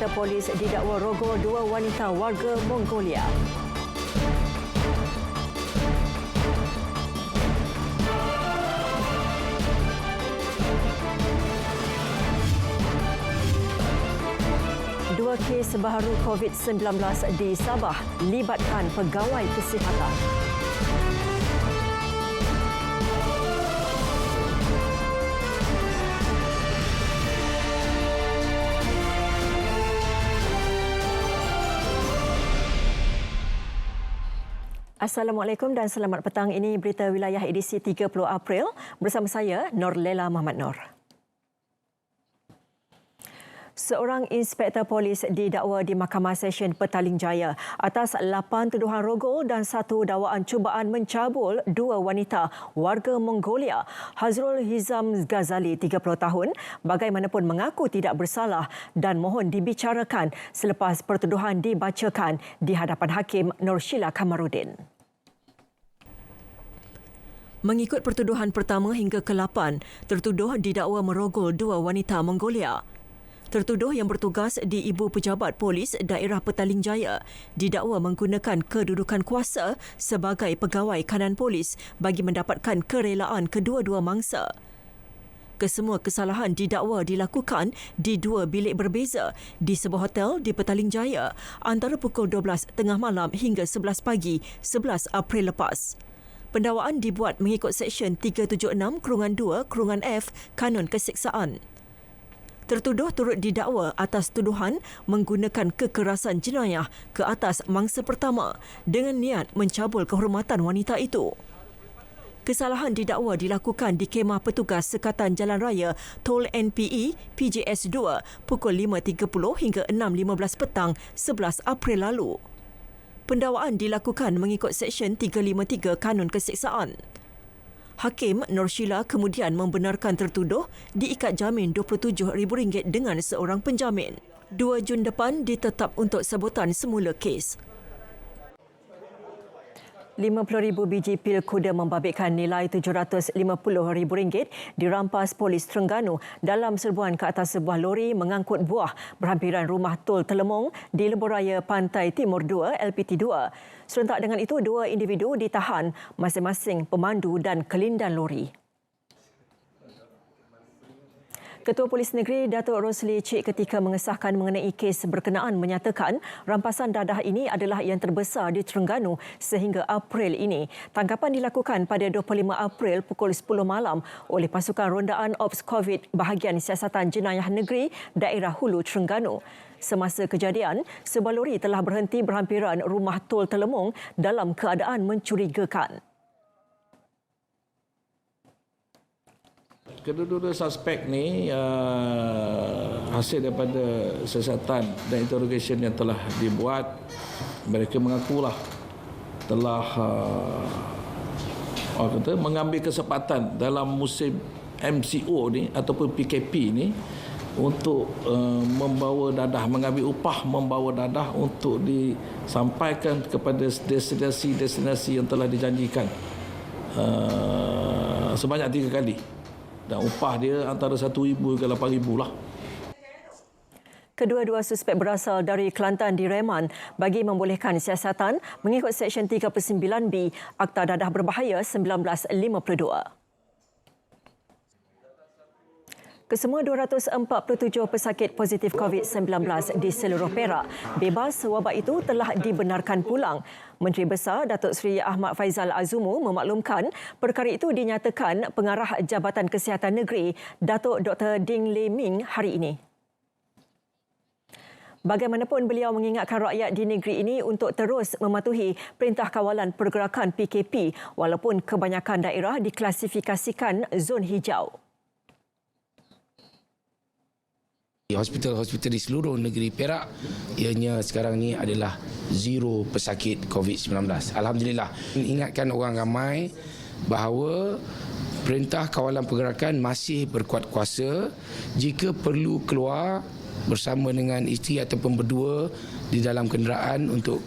Inspektor Polis didakwa rogol dua wanita warga Mongolia. Dua kes baharu COVID-19 di Sabah libatkan pegawai kesihatan. Assalamualaikum dan selamat petang. Ini berita wilayah edisi 30 April bersama saya Norlela Muhammad Nur. Seorang inspektor polis didakwa di Mahkamah Session Petaling Jaya atas 8 tuduhan rogol dan 1 dakwaan cubaan mencabul 2 wanita warga Mongolia. Hazrul Hizam Ghazali, 30 tahun, bagaimanapun mengaku tidak bersalah dan mohon dibicarakan selepas pertuduhan dibacakan di hadapan Hakim Nur Sheila Kamarudin. Mengikut pertuduhan pertama hingga ke-8, tertuduh didakwa merogol 2 wanita Mongolia. Tertuduh yang bertugas di Ibu Pejabat Polis Daerah Petaling Jaya didakwa menggunakan kedudukan kuasa sebagai pegawai kanan polis bagi mendapatkan kerelaan kedua-dua mangsa. Kesemua kesalahan didakwa dilakukan di 2 bilik berbeza di sebuah hotel di Petaling Jaya antara pukul 12 tengah malam hingga 11 pagi 11 April lepas. Pendakwaan dibuat mengikut Seksyen 376/2/F Kanun Keseksaan. Tertuduh turut didakwa atas tuduhan menggunakan kekerasan jenayah ke atas mangsa pertama dengan niat mencabul kehormatan wanita itu. Kesalahan didakwa dilakukan di kemah petugas Sekatan Jalan Raya Tol NPE PJS 2 pukul 5.30 hingga 6.15 petang 11 April lalu. Pendakwaan dilakukan mengikut Seksyen 353 Kanun Keseksaan. Hakim Nur Sheila kemudian membenarkan tertuduh diikat jamin RM27,000 dengan seorang penjamin. 2 Jun depan ditetap untuk sebutan semula kes. 50,000 biji pil kuda membabitkan nilai RM750,000 dirampas polis Terengganu dalam serbuan ke atas sebuah lori mengangkut buah berhampiran rumah Tol Telemong di Lebuhraya Pantai Timur 2 LPT 2. Serentak dengan itu, 2 individu ditahan, masing-masing pemandu dan kelindan lori. Ketua Polis Negeri Datuk Rosli Cik ketika mengesahkan mengenai kes berkenaan menyatakan rampasan dadah ini adalah yang terbesar di Terengganu sehingga April ini. Tangkapan dilakukan pada 25 April pukul 10 malam oleh pasukan rondaan Ops COVID bahagian Siasatan Jenayah Negeri Daerah Hulu Terengganu. Semasa kejadian, sebuah lori telah berhenti berhampiran rumah Tol Telemong dalam keadaan mencurigakan. Kedua-dua suspek ni hasil daripada siasatan dan interrogation yang telah dibuat, mereka mengakulah telah mengambil kesempatan dalam musim MCO ni ataupun PKP ni untuk membawa dadah, mengambil upah membawa dadah untuk disampaikan kepada destinasi-destinasi yang telah dijanjikan sebanyak 3 kali. Dan upah dia antara RM1,000 ke RM8,000 lah. Kedua-dua suspek berasal dari Kelantan direman bagi membolehkan siasatan mengikut Seksyen 39B Akta Dadah Berbahaya 1952. Kesemua 247 pesakit positif COVID-19 di seluruh Perak bebas wabak itu telah dibenarkan pulang. Menteri Besar Datuk Seri Ahmad Faizal Azumu memaklumkan perkara itu dinyatakan Pengarah Jabatan Kesihatan Negeri Datuk Dr. Ding Le Ming hari ini. Bagaimanapun beliau mengingatkan rakyat di negeri ini untuk terus mematuhi Perintah Kawalan Pergerakan PKP walaupun kebanyakan daerah diklasifikasikan zon hijau. Hospital-hospital di seluruh negeri Perak ianya sekarang ni adalah zero pesakit COVID-19. Alhamdulillah. Ingatkan orang ramai bahawa Perintah Kawalan Pergerakan masih berkuat kuasa. Jika perlu keluar bersama dengan isteri ataupun berdua di dalam kenderaan untuk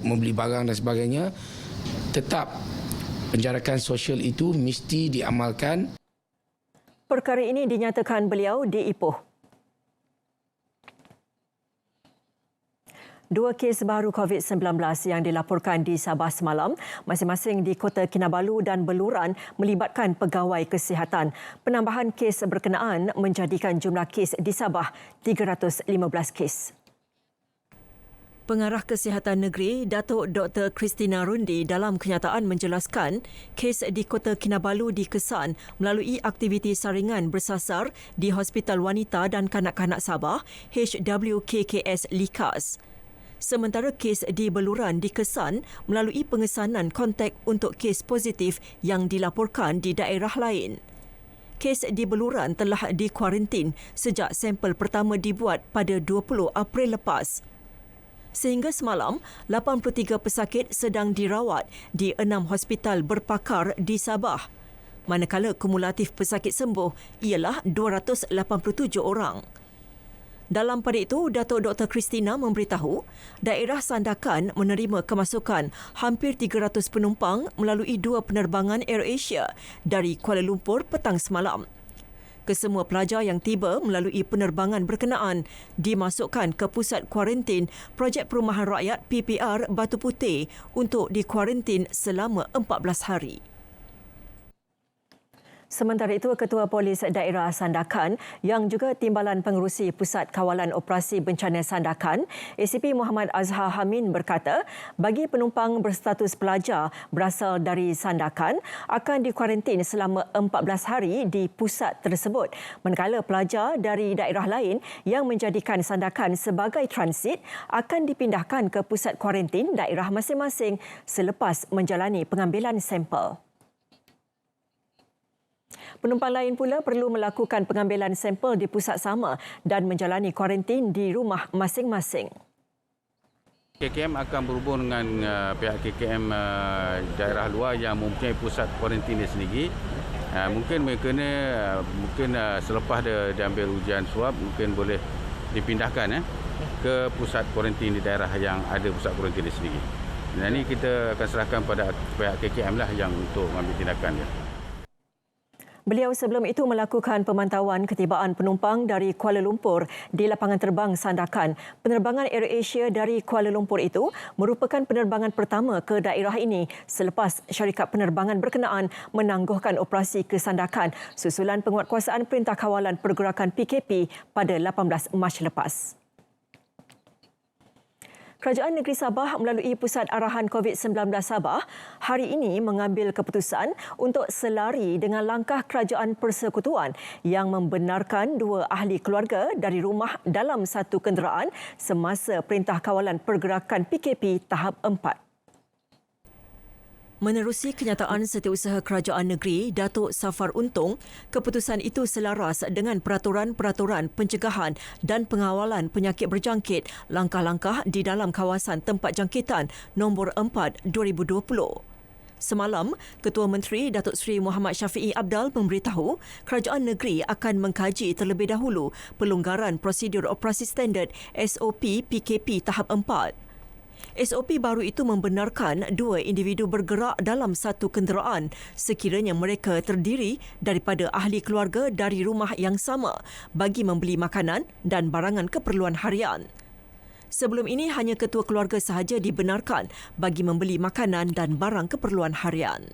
membeli barang dan sebagainya, tetap penjarakan sosial itu mesti diamalkan. Perkara ini dinyatakan beliau di Ipoh. Dua kes baru COVID-19 yang dilaporkan di Sabah semalam, masing-masing di Kota Kinabalu dan Beluran melibatkan pegawai kesihatan. Penambahan kes berkenaan menjadikan jumlah kes di Sabah 315 kes. Pengarah Kesihatan Negeri, Datuk Dr. Christina Rundi dalam kenyataan menjelaskan, kes di Kota Kinabalu dikesan melalui aktiviti saringan bersasar di Hospital Wanita dan Kanak-Kanak Sabah, HWKKS Likas. Sementara kes di Beluran dikesan melalui pengesanan kontak untuk kes positif yang dilaporkan di daerah lain. Kes di Beluran telah dikuarantin sejak sampel pertama dibuat pada 20 April lepas. Sehingga semalam, 83 pesakit sedang dirawat di 6 hospital berpakar di Sabah. Manakala kumulatif pesakit sembuh ialah 287 orang. Dalam pada itu, Datuk Dr. Christina memberitahu, daerah Sandakan menerima kemasukan hampir 300 penumpang melalui 2 penerbangan AirAsia dari Kuala Lumpur petang semalam. Kesemua pelajar yang tiba melalui penerbangan berkenaan dimasukkan ke Pusat Kuarantin Projek Perumahan Rakyat PPR Batu Putih untuk dikuarantin selama 14 hari. Sementara itu, Ketua Polis Daerah Sandakan yang juga Timbalan Pengerusi Pusat Kawalan Operasi Bencana Sandakan, ACP Muhammad Azhar Hamin berkata, bagi penumpang berstatus pelajar berasal dari Sandakan akan dikuarantin selama 14 hari di pusat tersebut. Manakala pelajar dari daerah lain yang menjadikan Sandakan sebagai transit akan dipindahkan ke pusat kuarantin daerah masing-masing selepas menjalani pengambilan sampel. Penumpang lain pula perlu melakukan pengambilan sampel di pusat sama dan menjalani kuarantin di rumah masing-masing. KKM akan berhubung dengan pihak KKM daerah luar yang mempunyai pusat kuarantin sendiri. Mungkin mereka ni selepas dia diambil ujian swab mungkin boleh dipindahkan ke pusat kuarantin di daerah yang ada pusat kuarantin sendiri. Dan ini kita akan serahkan pada pihak KKM lah yang untuk mengambil tindakan dia. Beliau sebelum itu melakukan pemantauan ketibaan penumpang dari Kuala Lumpur di lapangan terbang Sandakan. Penerbangan AirAsia dari Kuala Lumpur itu merupakan penerbangan pertama ke daerah ini selepas syarikat penerbangan berkenaan menangguhkan operasi ke Sandakan susulan penguatkuasaan Perintah Kawalan Pergerakan PKP pada 18 Mac lepas. Kerajaan Negeri Sabah melalui Pusat Arahan COVID-19 Sabah hari ini mengambil keputusan untuk selari dengan langkah Kerajaan Persekutuan yang membenarkan 2 ahli keluarga dari rumah dalam satu kenderaan semasa Perintah Kawalan Pergerakan PKP tahap 4. Menerusi kenyataan Setiausaha Kerajaan Negeri, Datuk Safar Untung, keputusan itu selaras dengan peraturan-peraturan pencegahan dan pengawalan penyakit berjangkit langkah-langkah di dalam kawasan tempat jangkitan nombor 4 2020. Semalam, Ketua Menteri Datuk Seri Muhammad Syafiee Apdal memberitahu kerajaan negeri akan mengkaji terlebih dahulu pelonggaran prosedur operasi standard SOP PKP tahap 4. SOP baru itu membenarkan 2 individu bergerak dalam satu kenderaan sekiranya mereka terdiri daripada ahli keluarga dari rumah yang sama bagi membeli makanan dan barangan keperluan harian. Sebelum ini hanya ketua keluarga sahaja dibenarkan bagi membeli makanan dan barang keperluan harian.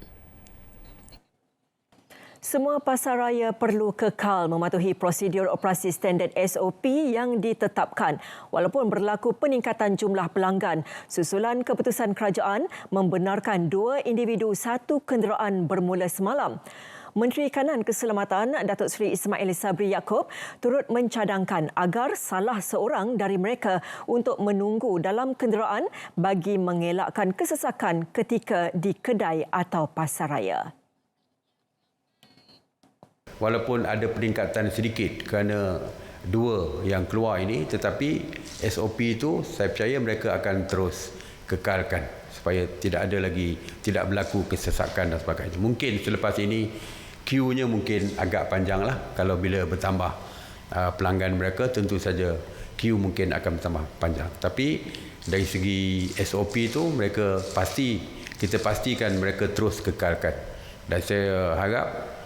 Semua pasaraya perlu kekal mematuhi prosedur operasi standard SOP yang ditetapkan walaupun berlaku peningkatan jumlah pelanggan susulan keputusan kerajaan membenarkan 2 individu satu kenderaan bermula semalam. Menteri Kanan Keselamatan Datuk Seri Ismail Sabri Yaakob turut mencadangkan agar salah seorang dari mereka untuk menunggu dalam kenderaan bagi mengelakkan kesesakan ketika di kedai atau pasaraya. Walaupun ada peningkatan sedikit kerana 2 yang keluar ini, tetapi SOP itu saya percaya mereka akan terus kekalkan supaya tidak berlaku kesesakan dan sebagainya. Mungkin selepas ini queue-nya mungkin agak panjang lah. Kalau bila bertambah pelanggan mereka, tentu saja queue mungkin akan bertambah panjang. Tapi dari segi SOP itu kita pastikan mereka terus kekalkan. Dan saya harap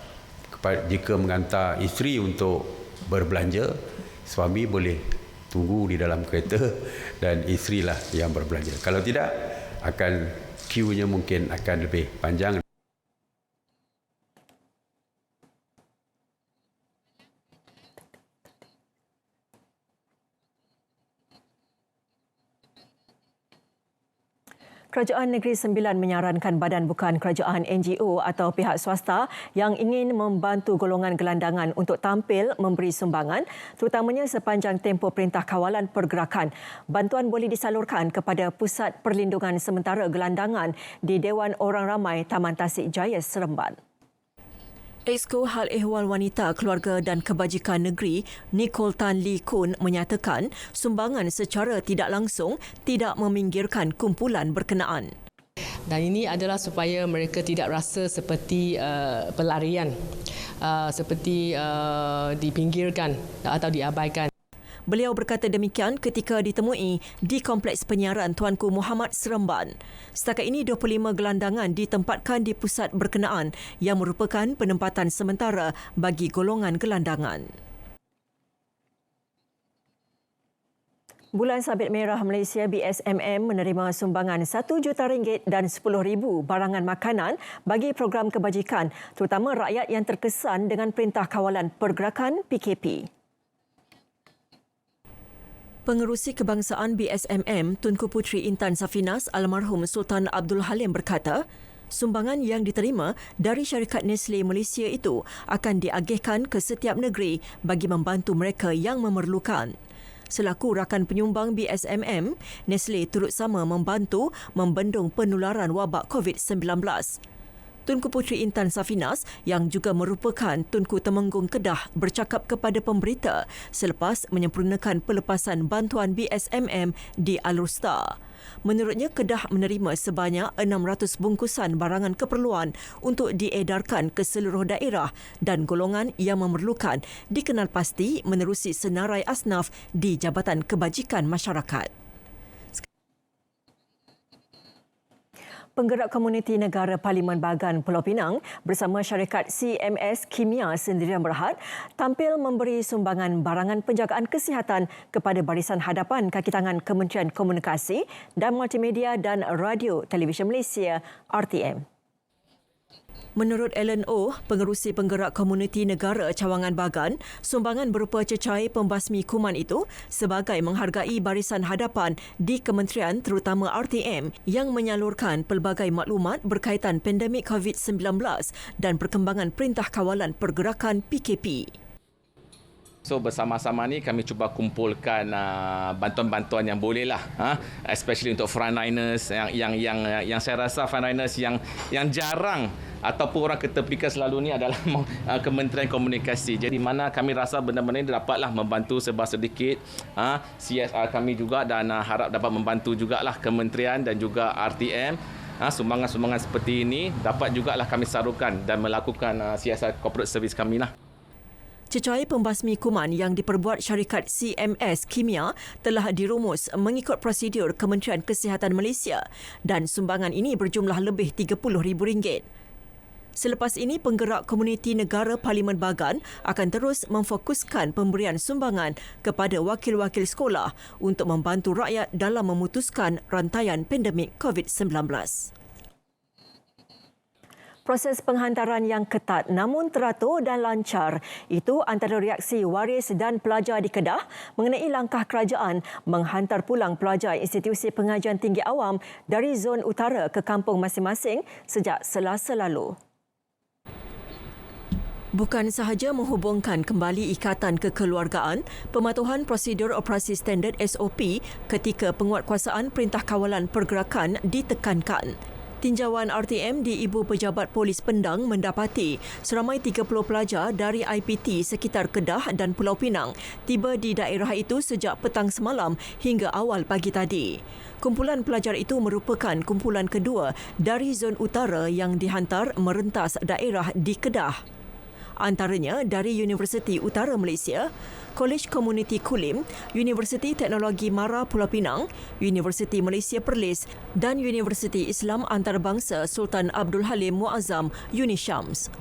jika mengantar isteri untuk berbelanja, suami boleh tunggu di dalam kereta dan isteri lah yang berbelanja. Kalau tidak, akan queue-nya mungkin akan lebih panjang. Kerajaan Negeri Sembilan menyarankan badan bukan kerajaan NGO atau pihak swasta yang ingin membantu golongan gelandangan untuk tampil memberi sumbangan, terutamanya sepanjang tempoh Perintah Kawalan Pergerakan. Bantuan boleh disalurkan kepada Pusat Perlindungan Sementara Gelandangan di Dewan Orang Ramai Taman Tasik Jaya, Seremban. Exco Hal Ehwal Wanita, Keluarga dan Kebajikan Negeri Nicole Tan Lee Kun menyatakan sumbangan secara tidak langsung tidak meminggirkan kumpulan berkenaan. Dan ini adalah supaya mereka tidak rasa seperti pelarian, seperti dipinggirkan atau diabaikan. Beliau berkata demikian ketika ditemui di Kompleks Penyiaran Tuanku Muhammad, Seremban. Setakat ini 25 gelandangan ditempatkan di pusat berkenaan yang merupakan penempatan sementara bagi golongan gelandangan. Bulan Sabit Merah Malaysia BSMM menerima sumbangan RM1 juta dan 10,000 barangan makanan bagi program kebajikan, terutama rakyat yang terkesan dengan Perintah Kawalan Pergerakan PKP. Pengerusi Kebangsaan BSMM Tunku Puteri Intan Safinas almarhum Sultan Abdul Halim berkata, sumbangan yang diterima dari syarikat Nestle Malaysia itu akan diagihkan ke setiap negeri bagi membantu mereka yang memerlukan. Selaku rakan penyumbang BSMM, Nestle turut sama membantu membendung penularan wabak COVID-19. Tunku Puteri Intan Safinas yang juga merupakan Tunku Temenggung Kedah bercakap kepada pemberita selepas menyempurnakan pelepasan bantuan BSMM di Alor Star. Menurutnya, Kedah menerima sebanyak 600 bungkusan barangan keperluan untuk diedarkan ke seluruh daerah dan golongan yang memerlukan dikenal pasti menerusi senarai asnaf di Jabatan Kebajikan Masyarakat. Penggerak Komuniti Negara Parlimen Bagan Pulau Pinang bersama syarikat CMS Kimia Sendirian Berhad tampil memberi sumbangan barangan penjagaan kesihatan kepada Barisan Hadapan Kaki Tangan Kementerian Komunikasi dan Multimedia dan Radio Televisyen Malaysia RTM. Menurut Alan Oh, pengerusi penggerak Komuniti Negara Cawangan Bagan, sumbangan berupa cecair pembasmi kuman itu sebagai menghargai Barisan Hadapan di Kementerian terutama RTM yang menyalurkan pelbagai maklumat berkaitan pandemik COVID-19 dan perkembangan Perintah Kawalan Pergerakan PKP. So bersama-sama ni kami cuba kumpulkan bantuan-bantuan yang boleh lah, especially untuk frontliners yang saya rasa frontliners yang jarang ataupun orang ketepikan selalu ni adalah Kementerian Komunikasi. Jadi mana kami rasa benda-benda ini dapatlah membantu sebab sedikit CSR kami juga dan harap dapat membantu jugalah Kementerian dan juga RTM. Sumbangan-sumbangan seperti ini dapat jugalah kami salurkan dan melakukan CSR corporate service kami lah. Cecair pembasmi kuman yang diperbuat syarikat CMS Kimia telah dirumus mengikut prosedur Kementerian Kesihatan Malaysia dan sumbangan ini berjumlah lebih RM30,000. Selepas ini, penggerak Komuniti Negara Parlimen Bagan akan terus memfokuskan pemberian sumbangan kepada wakil-wakil sekolah untuk membantu rakyat dalam memutuskan rantaian pandemik COVID-19. Proses penghantaran yang ketat namun teratur dan lancar itu antara reaksi waris dan pelajar di Kedah mengenai langkah kerajaan menghantar pulang pelajar institusi pengajian tinggi awam dari zon utara ke kampung masing-masing sejak Selasa lalu. Bukan sahaja menghubungkan kembali ikatan kekeluargaan, pematuhan prosedur operasi standard SOP ketika penguatkuasaan Perintah Kawalan Pergerakan ditekankan. Tinjauan RTM di Ibu Pejabat Polis Pendang mendapati seramai 30 pelajar dari IPT sekitar Kedah dan Pulau Pinang tiba di daerah itu sejak petang semalam hingga awal pagi tadi. Kumpulan pelajar itu merupakan kumpulan kedua dari zon utara yang dihantar merentas daerah di Kedah. Antaranya dari Universiti Utara Malaysia, Kolej Komuniti Kulim, Universiti Teknologi Mara Pulau Pinang, Universiti Malaysia Perlis dan Universiti Islam Antarabangsa Sultan Abdul Halim Muazzam UniSyams.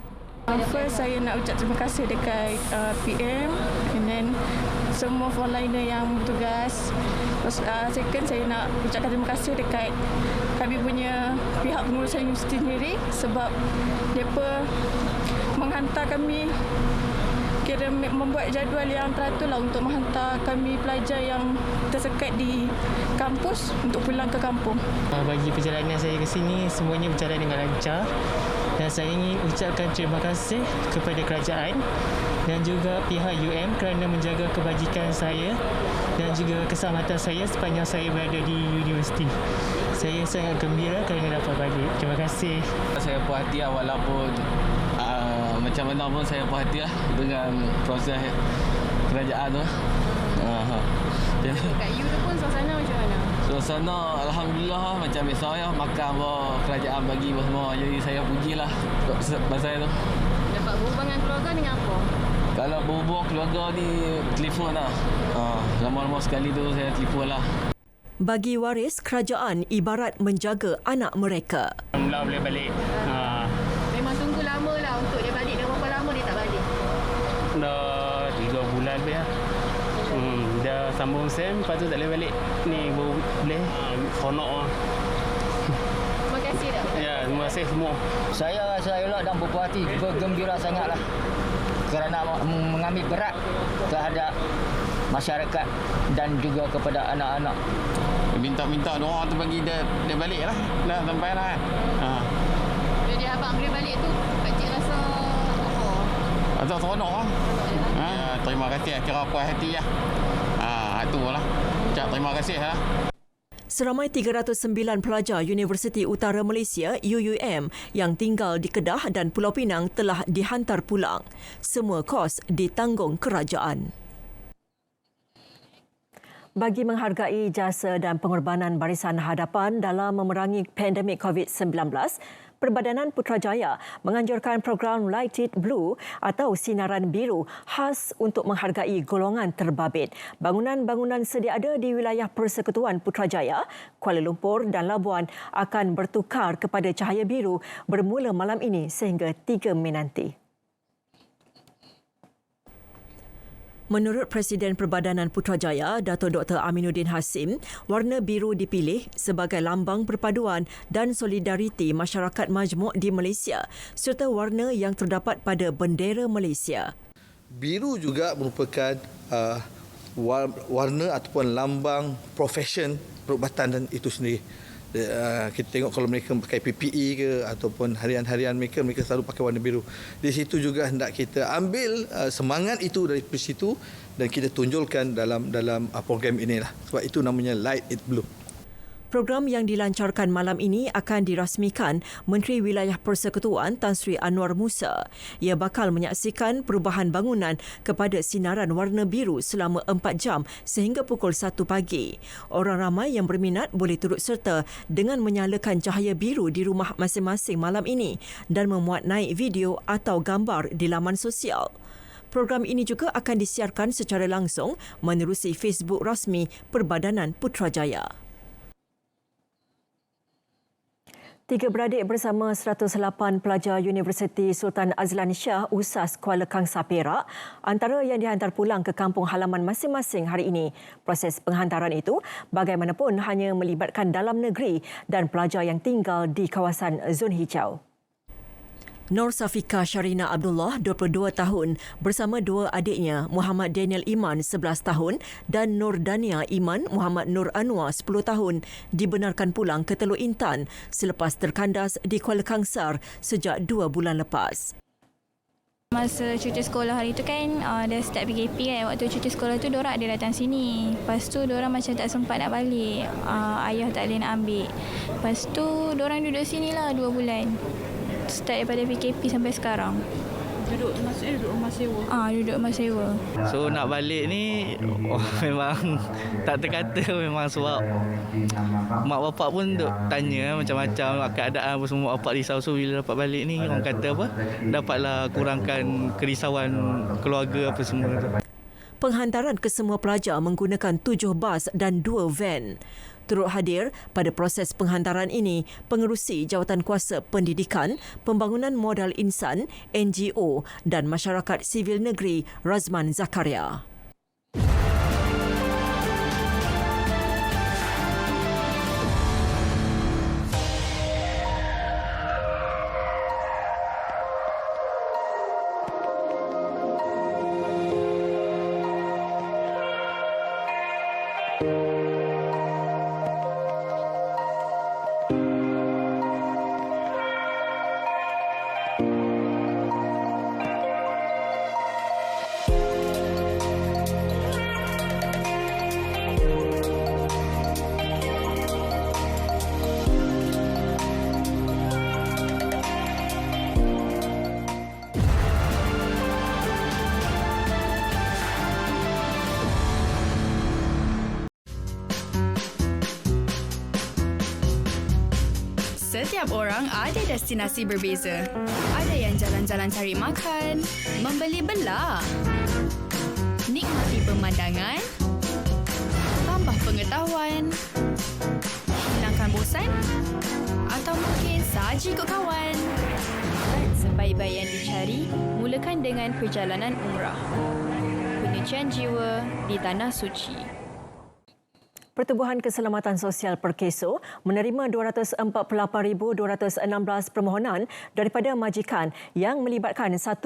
First, saya nak ucap terima kasih dekat PM and then semua frontliner yang bertugas. Second, saya nak ucapkan terima kasih dekat kami punya pihak pengurusan universiti sendiri sebab mereka menghantar kami, kira membuat jadual yang teratur lah untuk menghantar kami pelajar yang tersekat di kampus untuk pulang ke kampung. Bagi perjalanan saya ke sini, semuanya berjalan dengan lancar dan saya ingin ucapkan terima kasih kepada kerajaan dan juga pihak UM kerana menjaga kebajikan saya dan juga keselamatan saya sepanjang saya berada di universiti. Saya sangat gembira kerana dapat balik. Terima kasih. Saya puas hati walaupun macam mana pun saya puas hati dengan proses kerajaan tu. Kat you tu pun suasana macam mana? Suasana Alhamdulillah macam biasa makan kerajaan bagi semua. Jadi saya pujilah pasal tu. Dapat berhubung dengan keluarga dengan apa? Kalau berhubung keluarga ni telefon lah. Lama-lama sekali tu saya telefon lah. Bagi waris, kerajaan ibarat menjaga anak mereka. Alhamdulillah boleh balik. Memang tunggu lama lah untuk dia balik. Dah berapa lama dia tak balik? Dah 3 bulan lebih lah. Dah sambung SEM, lepas tu tak boleh balik. Ni baru boleh. Honok lah. Terima kasih dah. Ya, terima kasih semua. Saya rasa elok dan berpuas hati, bergembira sangatlah kerana mengambil berat terhadap masyarakat dan juga kepada anak-anak. Minta doa tu bagi dia balik lah. Dah sampai lah kan. Jadi abang boleh balik tu, pakcik rasa apa? Rasa seronok lah. Terima kasih, kira puas hati lah. Itu lah. Ucap terima kasih lah. Seramai 309 pelajar Universiti Utara Malaysia UUM yang tinggal di Kedah dan Pulau Pinang telah dihantar pulang. Semua kos ditanggung kerajaan. Bagi menghargai jasa dan pengorbanan barisan hadapan dalam memerangi pandemik COVID-19, Perbadanan Putrajaya menganjurkan program Light It Blue atau Sinaran Biru khas untuk menghargai golongan terbabit. Bangunan-bangunan sedia ada di wilayah Persekutuan Putrajaya, Kuala Lumpur dan Labuan akan bertukar kepada cahaya biru bermula malam ini sehingga 3 Mei nanti. Menurut Presiden Perbadanan Putrajaya, Dato' Dr. Aminuddin Hasim, warna biru dipilih sebagai lambang perpaduan dan solidariti masyarakat majmuk di Malaysia serta warna yang terdapat pada bendera Malaysia. Biru juga merupakan warna ataupun lambang profesion perubatan dan itu sendiri. Kita tengok kalau mereka pakai PPE ke ataupun harian-harian mereka selalu pakai warna biru. Di situ juga hendak kita ambil semangat itu dari situ dan kita tunjulkan dalam program inilah. Sebab itu namanya Light It Blue. Program yang dilancarkan malam ini akan dirasmikan Menteri Wilayah Persekutuan Tan Sri Anwar Musa. Ia bakal menyaksikan perubahan bangunan kepada sinaran warna biru selama 4 jam sehingga pukul 1 pagi. Orang ramai yang berminat boleh turut serta dengan menyalakan cahaya biru di rumah masing-masing malam ini dan memuat naik video atau gambar di laman sosial. Program ini juga akan disiarkan secara langsung menerusi Facebook rasmi Perbadanan Putrajaya. 3 beradik bersama 108 pelajar Universiti Sultan Azlan Shah USAS Kuala Kangsar Perak antara yang dihantar pulang ke kampung halaman masing-masing hari ini. Proses penghantaran itu bagaimanapun hanya melibatkan dalam negeri dan pelajar yang tinggal di kawasan zon hijau. Nur Safika Sharina Abdullah, 22 tahun, bersama 2 adiknya, Muhammad Daniel Iman, 11 tahun dan Nur Dania Iman Muhammad Nur Anwar, 10 tahun, dibenarkan pulang ke Teluk Intan selepas terkandas di Kuala Kangsar sejak 2 bulan lepas. Masa cuti sekolah hari tu kan, dah start PKP kan. Waktu cuti sekolah tu, diorang ada datang sini. Lepas tu, diorang macam tak sempat nak balik. Ayah tak boleh nak ambil. Lepas tu, diorang duduk sini lah 2 bulan. Start daripada PKP sampai sekarang. Duduk rumah sewa? Duduk rumah sewa. So nak balik ni memang tak terkata memang sebab mak bapak pun duk tanya macam-macam keadaan apa semua. Bapak risau, so bila dapat balik ni orang kata apa, dapatlah kurangkan kerisauan keluarga apa semua tu. Penghantaran kesemua pelajar menggunakan 7 bas dan 2 van. Turut hadir pada proses penghantaran ini Pengerusi Jawatankuasa Pendidikan, Pembangunan Modal Insan, NGO dan Masyarakat Sivil Negeri Razman Zakaria. Setiap orang ada destinasi berbeza. Ada yang jalan-jalan cari makan, membeli belah, nikmati pemandangan, tambah pengetahuan, hilangkan bosan atau mungkin saja ikut kawan. Sebaik-baik yang dicari, mulakan dengan perjalanan umrah. Penyucian jiwa di Tanah Suci. Pertubuhan Keselamatan Sosial Perkeso menerima 248,216 permohonan daripada majikan yang melibatkan 1.98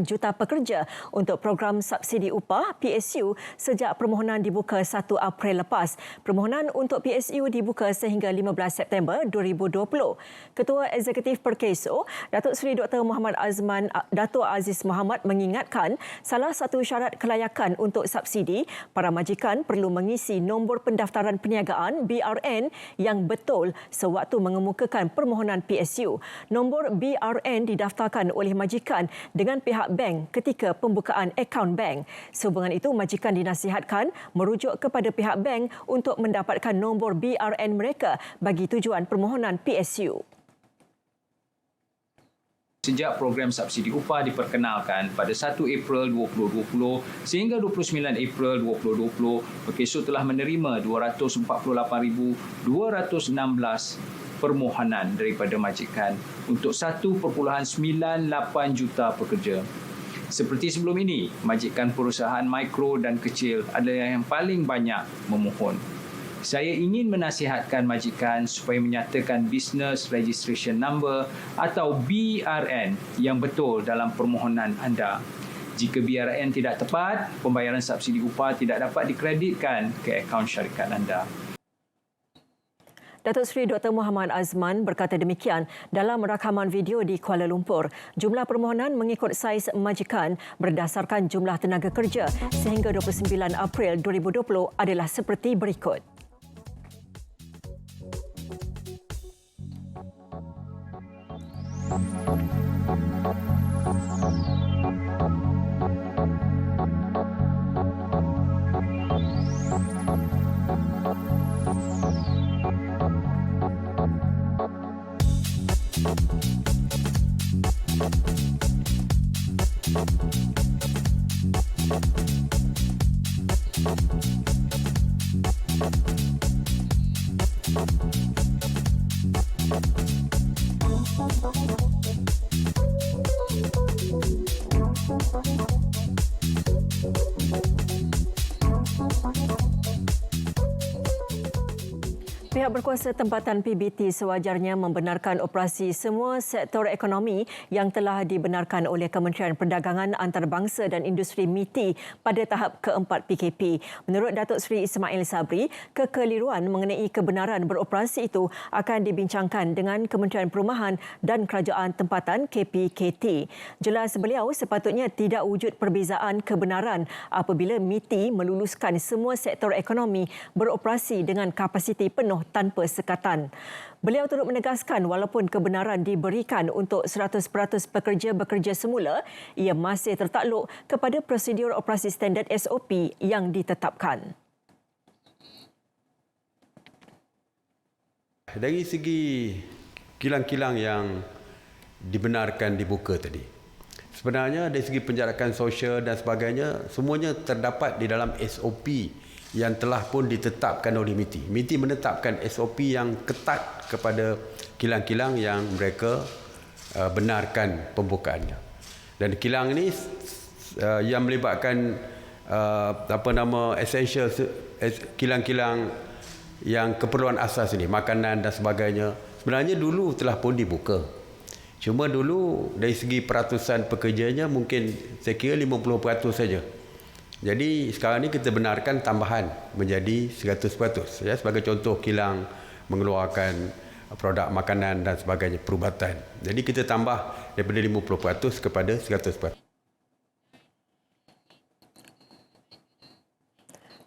juta pekerja untuk program subsidi upah PSU sejak permohonan dibuka 1 April lepas. Permohonan untuk PSU dibuka sehingga 15 September 2020. Ketua Eksekutif Perkeso, Datuk Seri Dr. Muhammad Azman Dato' Aziz Muhammad mengingatkan salah satu syarat kelayakan untuk subsidi, para majikan perlu mengisi nombor pendaftaran perniagaan BRN yang betul sewaktu mengemukakan permohonan PSU. Nombor BRN didaftarkan oleh majikan dengan pihak bank ketika pembukaan akaun bank. Sehubungan itu, majikan dinasihatkan merujuk kepada pihak bank untuk mendapatkan nombor BRN mereka bagi tujuan permohonan PSU. Sejak program subsidi upah diperkenalkan pada 1 April 2020 sehingga 29 April 2020, Perkeso telah menerima 248,216 permohonan daripada majikan untuk 1.98 juta pekerja. Seperti sebelum ini, majikan perusahaan mikro dan kecil adalah yang paling banyak memohon. Saya ingin menasihatkan majikan supaya menyatakan Business Registration Number atau BRN yang betul dalam permohonan anda. Jika BRN tidak tepat, pembayaran subsidi upah tidak dapat dikreditkan ke akaun syarikat anda. Datuk Seri Dr. Muhammad Azman berkata demikian dalam rakaman video di Kuala Lumpur. Jumlah permohonan mengikut saiz majikan berdasarkan jumlah tenaga kerja sehingga 29 April 2020 adalah seperti berikut. Pihak berkuasa tempatan PBT sewajarnya membenarkan operasi semua sektor ekonomi yang telah dibenarkan oleh Kementerian Perdagangan Antarabangsa dan Industri MITI pada tahap keempat PKP. Menurut Datuk Seri Ismail Sabri, kekeliruan mengenai kebenaran beroperasi itu akan dibincangkan dengan Kementerian Perumahan dan Kerajaan Tempatan KPKT. Jelas beliau, sepatutnya tidak wujud perbezaan kebenaran apabila MITI meluluskan semua sektor ekonomi beroperasi dengan kapasiti penuh tanpa sekatan. Beliau turut menegaskan walaupun kebenaran diberikan untuk 100% pekerja bekerja semula, ia masih tertakluk kepada prosedur operasi standard SOP yang ditetapkan. Dari segi kilang-kilang yang dibenarkan dibuka tadi, sebenarnya dari segi penjarakan sosial dan sebagainya, semuanya terdapat di dalam SOP yang telah pun ditetapkan oleh MITI. MITI menetapkan SOP yang ketat kepada kilang-kilang yang mereka benarkan pembukaannya. Dan kilang ini yang melibatkan essential kilang-kilang yang keperluan asas ini, makanan dan sebagainya, sebenarnya dulu telah pun dibuka. Cuma dulu dari segi peratusan pekerjanya mungkin saya kira 50% saja. Jadi sekarang ni kita benarkan tambahan menjadi 100%. Ya, sebagai contoh, kilang mengeluarkan produk makanan dan sebagainya, perubatan. Jadi kita tambah daripada 50% kepada 100%.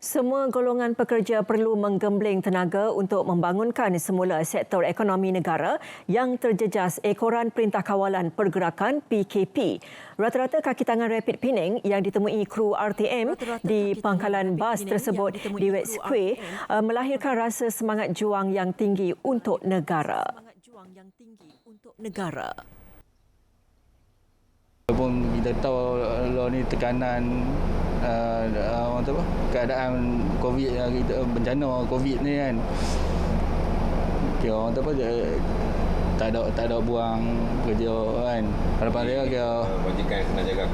Semua golongan pekerja perlu menggembling tenaga untuk membangunkan semula sektor ekonomi negara yang terjejas ekoran Perintah Kawalan Pergerakan PKP. Rata-rata kaki tangan Rapid Penang yang ditemui kru RTM di pangkalan bas tersebut di West Square melahirkan rasa semangat juang yang tinggi untuk negara. Walaupun kita tahu lah ni tekanan keadaan COVID, kita bencana COVID ni kan, kira tak ada buang kerja kan. Harapan dia kira kebajikan kena jaga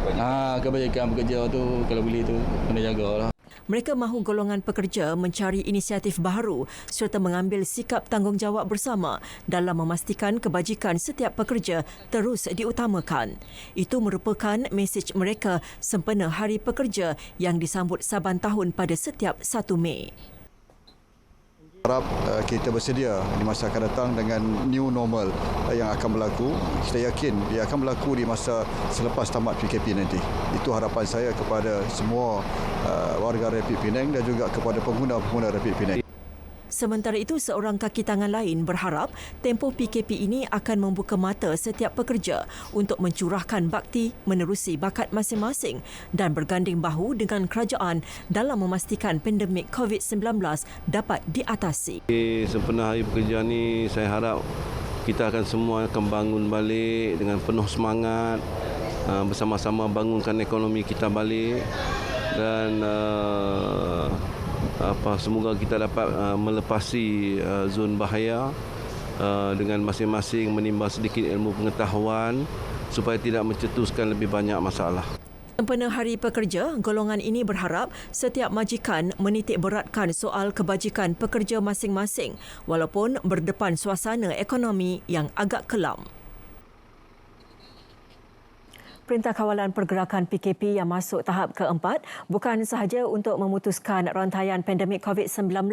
kebajikan pekerja tu, kalau boleh tu kena jagalah. Mereka mahu golongan pekerja mencari inisiatif baharu serta mengambil sikap tanggungjawab bersama dalam memastikan kebajikan setiap pekerja terus diutamakan. Itu merupakan mesej mereka sempena Hari Pekerja yang disambut saban tahun pada setiap 1 Mei. Harap kita bersedia di masa akan datang dengan new normal yang akan berlaku. Kita yakin dia akan berlaku di masa selepas tamat PKP nanti. Itu harapan saya kepada semua warga Rapid Penang dan juga kepada pengguna-pengguna Rapid Penang. Sementara itu, seorang kaki tangan lain berharap tempoh PKP ini akan membuka mata setiap pekerja untuk mencurahkan bakti menerusi bakat masing-masing dan berganding bahu dengan kerajaan dalam memastikan pandemik COVID-19 dapat diatasi. Sempena Hari Pekerja ni, saya harap kita akan semua akan bangun balik dengan penuh semangat, bersama-sama bangunkan ekonomi kita balik dan semoga kita dapat melepasi zon bahaya dengan masing-masing menimba sedikit ilmu pengetahuan supaya tidak mencetuskan lebih banyak masalah. Sempena Hari Pekerja, golongan ini berharap setiap majikan menitik beratkan soal kebajikan pekerja masing-masing walaupun berdepan suasana ekonomi yang agak kelam. Perintah Kawalan Pergerakan PKP yang masuk tahap keempat bukan sahaja untuk memutuskan rantaian pandemik COVID-19.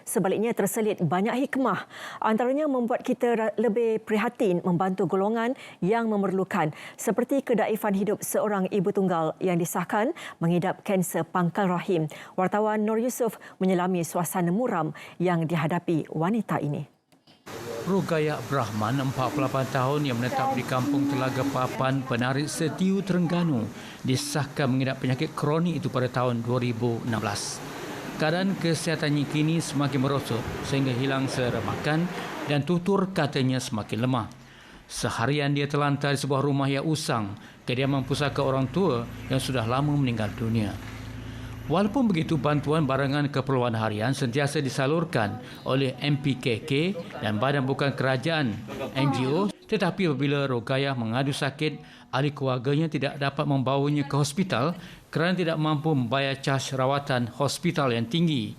Sebaliknya terselit banyak hikmah. Antaranya membuat kita lebih prihatin membantu golongan yang memerlukan seperti kedaifan hidup seorang ibu tunggal yang disahkan mengidap kanser pangkal rahim. Wartawan Nur Yusof menyelami suasana muram yang dihadapi wanita ini. Rogaya Brahman, 48 tahun yang menetap di kampung Telaga Papan, Penarit Setiu, Terengganu, disahkan mengidap penyakit kronik itu pada tahun 2016. Keadaan kesihatannya kini semakin merosot sehingga hilang selera makan dan tutur katanya semakin lemah. Seharian dia terlantar di sebuah rumah yang usang, kediaman pusaka orang tua yang sudah lama meninggal dunia. Walaupun begitu, bantuan barangan keperluan harian sentiasa disalurkan oleh MPKK dan Badan Bukan Kerajaan NGO, tetapi apabila Rogaya mengadu sakit, ahli keluarganya tidak dapat membawanya ke hospital kerana tidak mampu membayar caj rawatan hospital yang tinggi.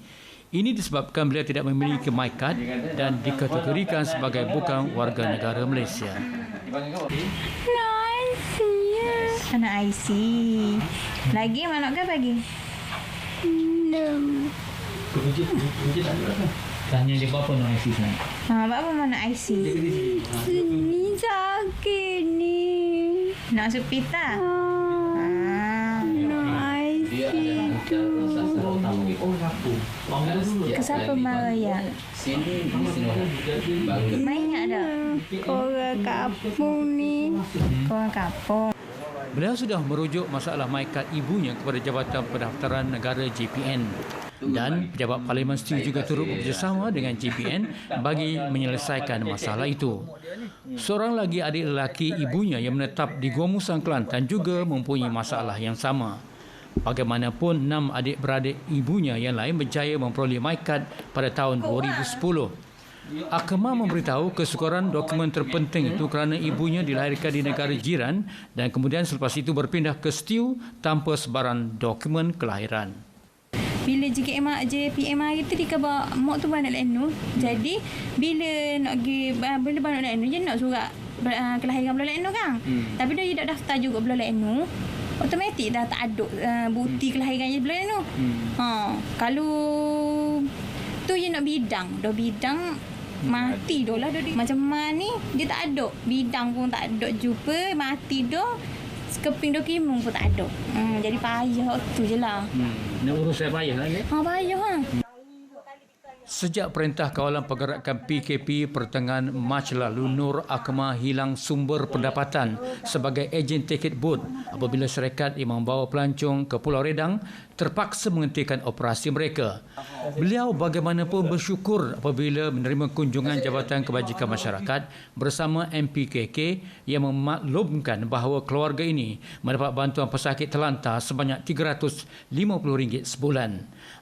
Ini disebabkan beliau tidak memiliki MyCard dan dikategorikan sebagai bukan warga negara Malaysia. Anak IC. Lagi mana ke bagi? Tanya dia berapa nak IC sekarang? Berapa mana IC? Ni sakit ni. Nak hospital? Nak IC tu. Siapa marah ya? Banyak dah. Korang kampung ni. Korang kampung. Beliau sudah merujuk masalah MyCard ibunya kepada Jabatan Pendaftaran Negara JPN dan pejabat Parlimen Setiu juga turut bekerjasama dengan JPN bagi menyelesaikan masalah itu. Seorang lagi adik lelaki ibunya yang menetap di Gua Musang, Kelantan juga mempunyai masalah yang sama. Bagaimanapun, 6 adik-beradik ibunya yang lain berjaya memperoleh MyCard pada tahun 2010. Akema memberitahu kesukaran dokumen terpenting itu kerana ibunya dilahirkan di negara jiran dan kemudian selepas itu berpindah ke Setiu tanpa sebarang dokumen kelahiran. Bila JPM hari tu dia kata mak tu balik Lenu. Jadi bila nak pergi bila balik Lenu je nak surat kelahiran belah Lenu kan. Tapi dia tak daftar juga belah Lenu. Automatik dah tak ada bukti kelahiran je belah Lenu. Kalau tu je nak bidang, dah bidang mati dah lah dia. Macam mana ni dia tak ada bidang pun tak ada jumpa, mati dah keping dokumen pun tak ada. Jadi payah tu je lah. Nak urus saya payah lagi. Payah ha. Sejak Perintah Kawalan Pergerakan PKP pertengahan Mac lalu, Nur Akmal hilang sumber pendapatan sebagai ejen tiket booth apabila syarikat yang membawa pelancong ke Pulau Redang terpaksa menghentikan operasi mereka. Beliau bagaimanapun bersyukur apabila menerima kunjungan Jabatan Kebajikan Masyarakat bersama MPKK yang memaklumkan bahawa keluarga ini mendapat bantuan pesakit terlantar sebanyak RM350 sebulan.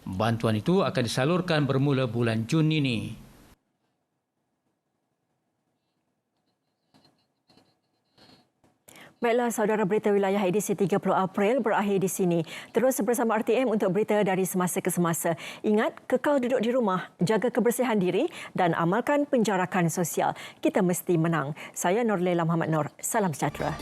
Bantuan itu akan disalurkan bermula bulan Jun ini. Baiklah, saudara, berita wilayah edisi 30 April berakhir di sini. Terus bersama RTM untuk berita dari semasa ke semasa. Ingat, kekal duduk di rumah, jaga kebersihan diri dan amalkan penjarakan sosial. Kita mesti menang. Saya Nurlela Muhammad Nur. Salam sejahtera.